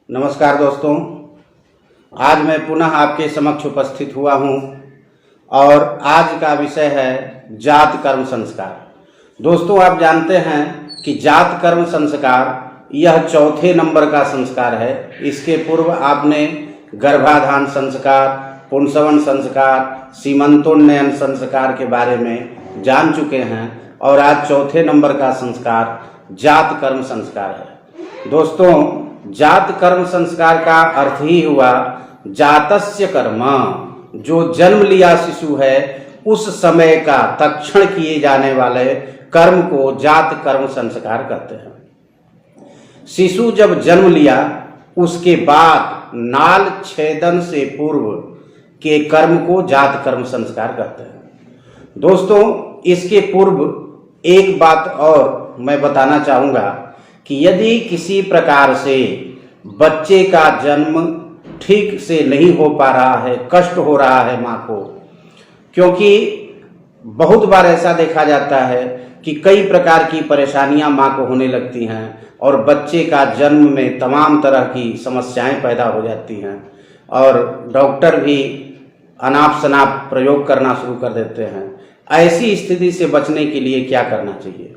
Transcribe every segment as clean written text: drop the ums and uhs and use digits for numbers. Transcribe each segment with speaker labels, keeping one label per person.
Speaker 1: नमस्कार दोस्तों, आज मैं पुनः आपके समक्ष उपस्थित हुआ हूँ और आज का विषय है जात कर्म संस्कार। दोस्तों, आप जानते हैं कि जात कर्म संस्कार यह चौथे नंबर का संस्कार है। इसके पूर्व आपने गर्भाधान संस्कार, पुंसवन संस्कार, सीमंतोन्नयन संस्कार के बारे में जान चुके हैं और आज चौथे नंबर का संस्कार जात कर्म संस्कार है। दोस्तों, जात कर्म संस्कार का अर्थ ही हुआ जातस्य कर्म, जो जन्म लिया शिशु है उस समय का तत्क्षण किए जाने वाले कर्म को जात कर्म संस्कार कहते हैं। शिशु जब जन्म लिया उसके बाद नाल छेदन से पूर्व के कर्म को जात कर्म संस्कार कहते हैं। दोस्तों, इसके पूर्व एक बात और मैं बताना चाहूँगा कि यदि किसी प्रकार से बच्चे का जन्म ठीक से नहीं हो पा रहा है, कष्ट हो रहा है माँ को, क्योंकि बहुत बार ऐसा देखा जाता है कि कई प्रकार की परेशानियां माँ को होने लगती हैं और बच्चे का जन्म में तमाम तरह की समस्याएं पैदा हो जाती हैं और डॉक्टर भी अनाप शनाप प्रयोग करना शुरू कर देते हैं। ऐसी स्थिति से बचने के लिए क्या करना चाहिए?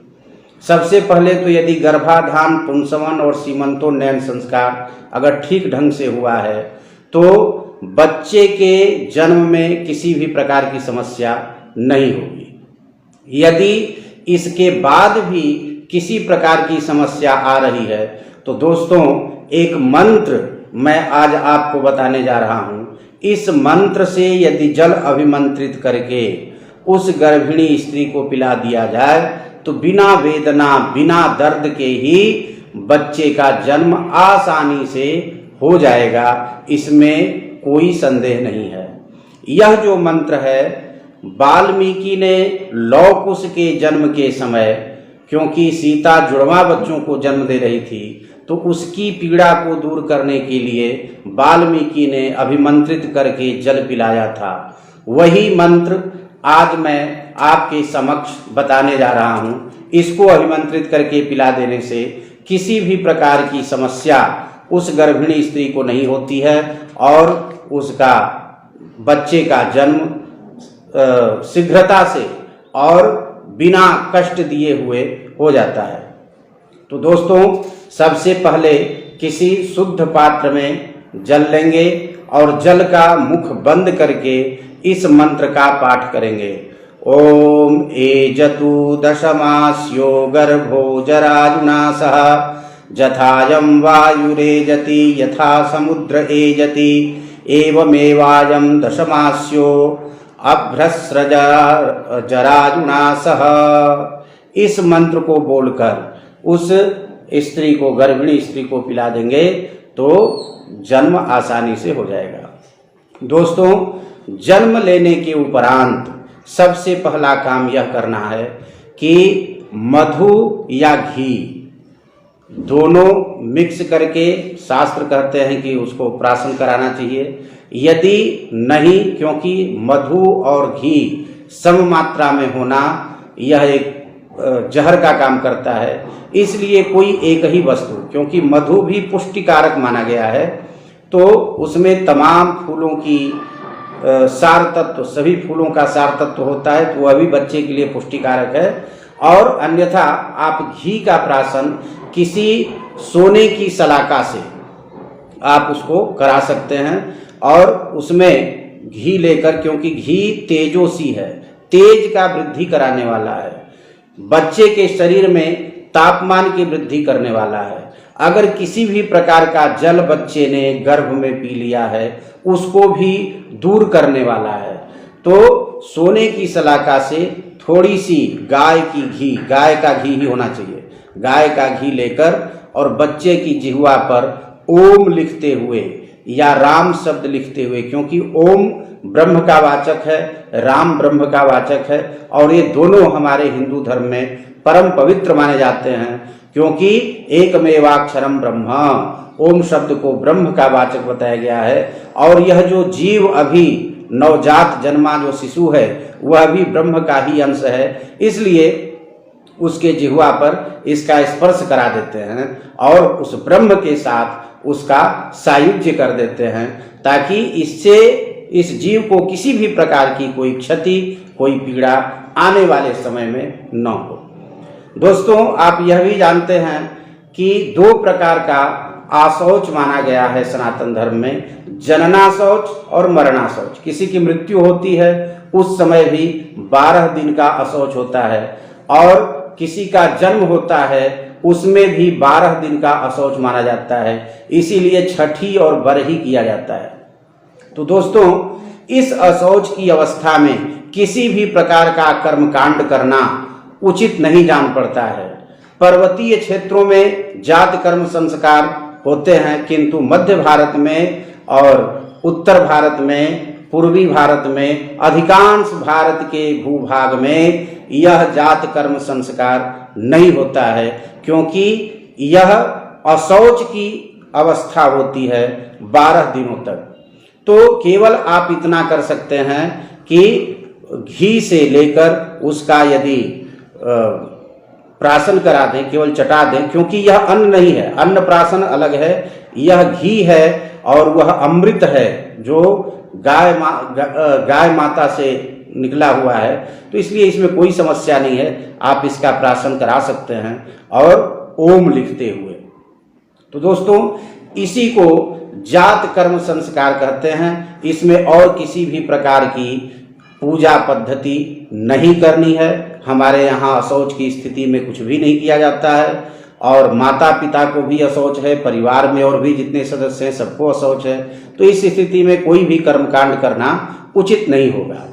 Speaker 1: सबसे पहले तो यदि गर्भाधान, पुंसवन और सीमंतोन्नयन संस्कार अगर ठीक ढंग से हुआ है तो बच्चे के जन्म में किसी भी प्रकार की समस्या नहीं होगी। यदि इसके बाद भी किसी प्रकार की समस्या आ रही है तो दोस्तों, एक मंत्र मैं आज आपको बताने जा रहा हूँ। इस मंत्र से यदि जल अभिमंत्रित करके उस गर्भिणी स्त्री को पिला दिया जाए तो बिना वेदना, बिना दर्द के ही बच्चे का जन्म आसानी से हो जाएगा। इसमें कोई संदेह नहीं है। यह जो मंत्र है वाल्मीकि ने लौ कुश के जन्म के समय, क्योंकि सीता जुड़वा बच्चों को जन्म दे रही थी, तो उसकी पीड़ा को दूर करने के लिए वाल्मीकि ने अभिमंत्रित करके जल पिलाया था। वही मंत्र आज मैं आपके समक्ष बताने जा रहा हूँ। इसको अभिमंत्रित करके पिला देने से किसी भी प्रकार की समस्या उस गर्भिणी स्त्री को नहीं होती है और उसका बच्चे का जन्म शीघ्रता से और बिना कष्ट दिए हुए हो जाता है। तो दोस्तों, सबसे पहले किसी शुद्ध पात्र में जल लेंगे और जल का मुख बंद करके इस मंत्र का पाठ करेंगे। ओम एजतु दशमास्यो गर्भो जराजुना सह जथायं वायुरेजति यथा समुद्र एजति एवमेवायं दशमास्यो अभ्रस्रज जराजुना सह। इस मंत्र को बोलकर उस स्त्री को, गर्भिणी स्त्री को पिला देंगे तो जन्म आसानी से हो जाएगा। दोस्तों, जन्म लेने के उपरांत सबसे पहला काम यह करना है कि मधु या घी दोनों मिक्स करके, शास्त्र कहते हैं कि उसको प्राशन कराना चाहिए। यदि नहीं, क्योंकि मधु और घी सम मात्रा में होना यह एक जहर का काम करता है, इसलिए कोई एक ही वस्तु, क्योंकि मधु भी पुष्टिकारक माना गया है, तो उसमें तमाम फूलों की सार तत्व, सभी फूलों का सार तत्व होता है, तो वह भी बच्चे के लिए पुष्टिकारक है। और अन्यथा आप घी का प्राशन किसी सोने की सलाका से आप उसको करा सकते हैं और उसमें घी लेकर, क्योंकि घी तेजोसी है, तेज का वृद्धि कराने वाला है, बच्चे के शरीर में तापमान की वृद्धि करने वाला है। अगर किसी भी प्रकार का जल बच्चे ने गर्भ में पी लिया है उसको भी दूर करने वाला है। तो सोने की सलाका से थोड़ी सी गाय का घी ही होना चाहिए, गाय का घी लेकर और बच्चे की जिह्वा पर ओम लिखते हुए या राम शब्द लिखते हुए, क्योंकि ओम ब्रह्म का वाचक है, राम ब्रह्म का वाचक है और ये दोनों हमारे हिंदू धर्म में परम पवित्र माने जाते हैं, क्योंकि एकमेवाक्षरम ब्रह्म, ओम शब्द को ब्रह्म का वाचक बताया गया है। और यह जो जीव अभी नवजात जन्मा जो शिशु है वह भी ब्रह्म का ही अंश है, इसलिए उसके जिह्वा पर इसका स्पर्श करा देते हैं और उस ब्रह्म के साथ उसका सायुज्य कर देते हैं, ताकि इससे इस जीव को किसी भी प्रकार की कोई क्षति, कोई पीड़ा आने वाले समय में न हो। दोस्तों, आप यह भी जानते हैं कि 2 प्रकार का आशौच माना गया है सनातन धर्म में, जननाशौच और मरणाशौच। किसी की मृत्यु होती है उस समय भी 12 दिन का अशौच होता है, और किसी का जन्म होता है उसमें भी 12 दिन का अशौच माना जाता है, इसीलिए छठी और बरही किया जाता है। तो दोस्तों, इस अशौच की अवस्था में किसी भी प्रकार का कर्मकांड करना उचित नहीं जान पड़ता है। पर्वतीय क्षेत्रों में जात कर्म संस्कार होते हैं, किंतु मध्य भारत में और उत्तर भारत में, पूर्वी भारत में, अधिकांश भारत के भूभाग में यह जात कर्म संस्कार नहीं होता है, क्योंकि यह अशौच की अवस्था होती है 12 दिनों तक। तो केवल आप इतना कर सकते हैं कि घी से लेकर उसका यदि प्राशन करा दें, केवल चटा दें, क्योंकि यह अन्न नहीं है, अन्न प्राशन अलग है, यह घी है और वह अमृत है जो गाय माता से निकला हुआ है, तो इसलिए इसमें कोई समस्या नहीं है, आप इसका प्राशन करा सकते हैं और ओम लिखते हुए। तो दोस्तों, इसी को जात कर्म संस्कार कहते हैं। इसमें और किसी भी प्रकार की पूजा पद्धति नहीं करनी है। हमारे यहाँ अशौच की स्थिति में कुछ भी नहीं किया जाता है, और माता पिता को भी अशौच है, परिवार में और भी जितने सदस्य हैं सबको अशौच है। तो इस स्थिति में कोई भी कर्मकांड करना उचित नहीं होगा।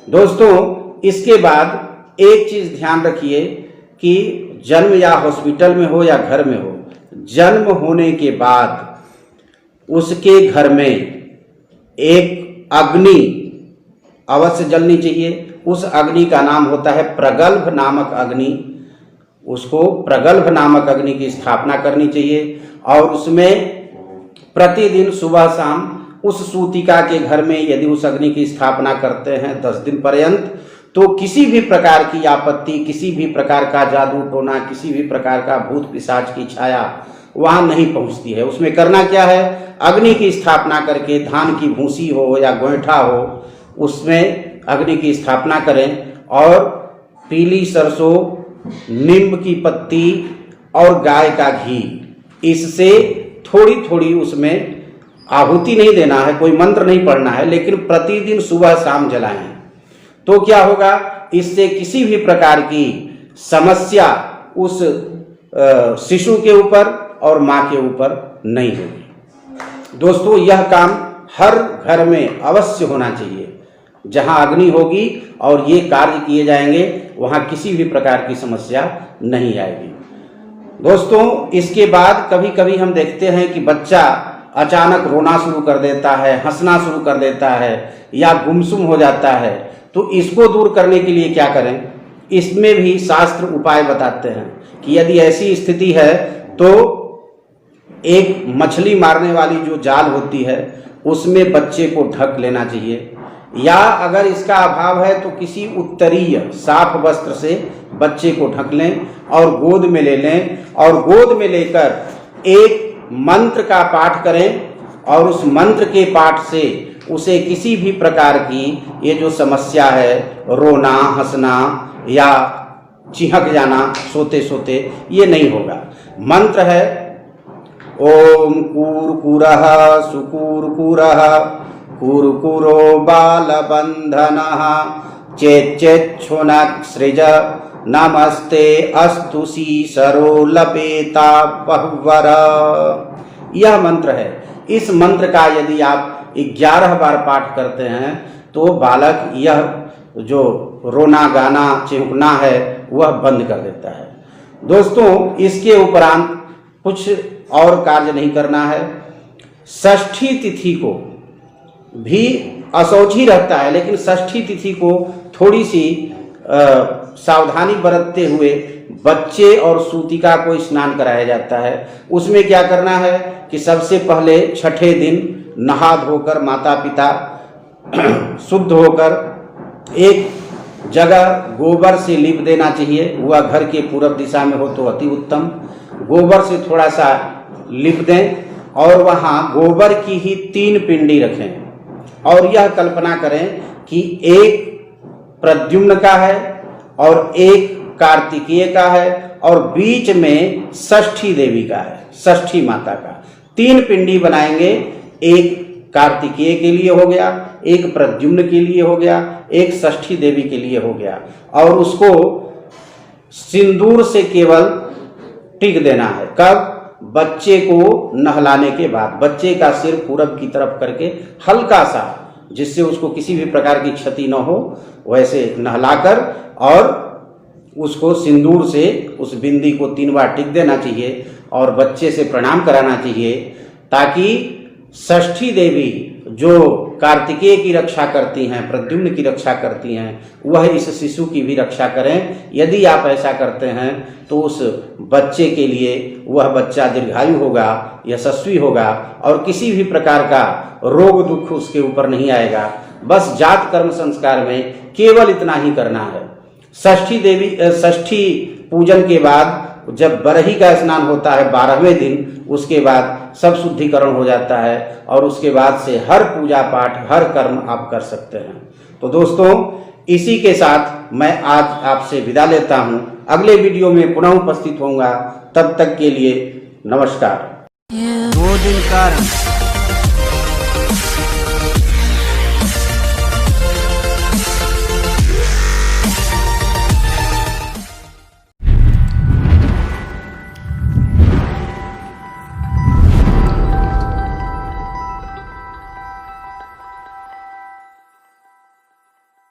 Speaker 1: दोस्तों, इसके बाद एक चीज ध्यान रखिए कि जन्म या हॉस्पिटल में हो या घर में हो, जन्म होने के बाद उसके घर में एक अग्नि अवश्य जलनी चाहिए। उस अग्नि का नाम होता है प्रगल्भ नामक अग्नि। उसको प्रगल्भ नामक अग्नि की स्थापना करनी चाहिए, और उसमें प्रतिदिन सुबह शाम उस सूतिका के घर में यदि उस अग्नि की स्थापना करते हैं 10 दिन पर्यंत, तो किसी भी प्रकार की आपत्ति, किसी भी प्रकार का जादू टोना, किसी भी प्रकार का भूत पिशाच की छाया वहां नहीं पहुंचती है। उसमें करना क्या है, अग्नि की स्थापना करके धान की भूसी हो या गोईठा हो, उसमें अग्नि की स्थापना करें, और पीली सरसों, नीम की पत्ती और गाय का घी, इससे थोड़ी थोड़ी उसमें आहुति नहीं देना है, कोई मंत्र नहीं पढ़ना है, लेकिन प्रतिदिन सुबह शाम जलाएं। तो क्या होगा, इससे किसी भी प्रकार की समस्या उस शिशु के ऊपर और माँ के ऊपर नहीं होगी। दोस्तों, यह काम हर घर में अवश्य होना चाहिए। जहां अग्नि होगी और ये कार्य किए जाएंगे, वहां किसी भी प्रकार की समस्या नहीं आएगी। दोस्तों, इसके बाद कभी कभी हम देखते हैं कि बच्चा अचानक रोना शुरू कर देता है, हंसना शुरू कर देता है, या गुमसुम हो जाता है। तो इसको दूर करने के लिए क्या करें, इसमें भी शास्त्र उपाय बताते हैं कि यदि ऐसी स्थिति है तो एक मछली मारने वाली जो जाल होती है उसमें बच्चे को ढक लेना चाहिए, या अगर इसका अभाव है तो किसी उत्तरीय साफ वस्त्र से बच्चे को ढक लें और गोद में ले लें, और गोद में लेकर एक मंत्र का पाठ करें, और उस मंत्र के पाठ से उसे किसी भी प्रकार की ये जो समस्या है, रोना, हंसना या चिहक जाना सोते सोते, ये नहीं होगा। मंत्र है ओम कूरकुरः सुकूरकुरः कूरकुरो बालबन्धनः चेच्चेच्छुनः सृज नमस्ते अस्तु सीसरो लपेता बहुवर। यह मंत्र है। इस मंत्र का यदि आप 11 बार पाठ करते हैं तो बालक यह जो रोना गाना चिंकना है वह बंद कर देता है। दोस्तों, इसके उपरांत कुछ और कार्य नहीं करना है। षष्ठी तिथि को भी अशौच ही रहता है, लेकिन षष्ठी तिथि को थोड़ी सी सावधानी बरतते हुए बच्चे और सूतिका को स्नान कराया जाता है। उसमें क्या करना है कि सबसे पहले छठे दिन नहा धोकर माता पिता शुद्ध होकर एक जगह गोबर से लीप देना चाहिए, वह घर के पूरब दिशा में हो तो अति उत्तम। गोबर से थोड़ा सा लीप दें और वहाँ गोबर की ही 3 पिंडी रखें और यह कल्पना करें कि एक प्रद्युम्न का है और एक कार्तिकेय का है और बीच में षष्ठी देवी का है, षष्ठी माता का। 3 पिंडी बनाएंगे, एक कार्तिकेय के लिए हो गया, एक प्रद्युम्न के लिए हो गया, एक षष्ठी देवी के लिए हो गया और उसको सिंदूर से केवल टिक देना है। कब? बच्चे को नहलाने के बाद। बच्चे का सिर पूरब की तरफ करके हल्का सा, जिससे उसको किसी भी प्रकार की क्षति न हो, वैसे नहलाकर और उसको सिंदूर से उस बिंदी को 3 बार टिक देना चाहिए और बच्चे से प्रणाम कराना चाहिए, ताकि षष्ठी देवी जो कार्तिकेय की रक्षा करती हैं, प्रद्युम्न की रक्षा करती हैं, वह इस शिशु की भी रक्षा करें। यदि आप ऐसा करते हैं तो उस बच्चे के लिए वह बच्चा दीर्घायु होगा, यशस्वी होगा और किसी भी प्रकार का रोग दुख उसके ऊपर नहीं आएगा। बस जात कर्म संस्कार में केवल इतना ही करना है। षष्ठी पूजन के बाद जब बरही का स्नान होता है 12वें दिन, उसके बाद सब शुद्धिकरण हो जाता है और उसके बाद से हर पूजा पाठ, हर कर्म आप कर सकते हैं। तो दोस्तों, इसी के साथ मैं आज आपसे विदा लेता हूं। अगले वीडियो में पुनः उपस्थित होऊंगा। तब तक के लिए नमस्कार।
Speaker 2: 2 दिन कर्म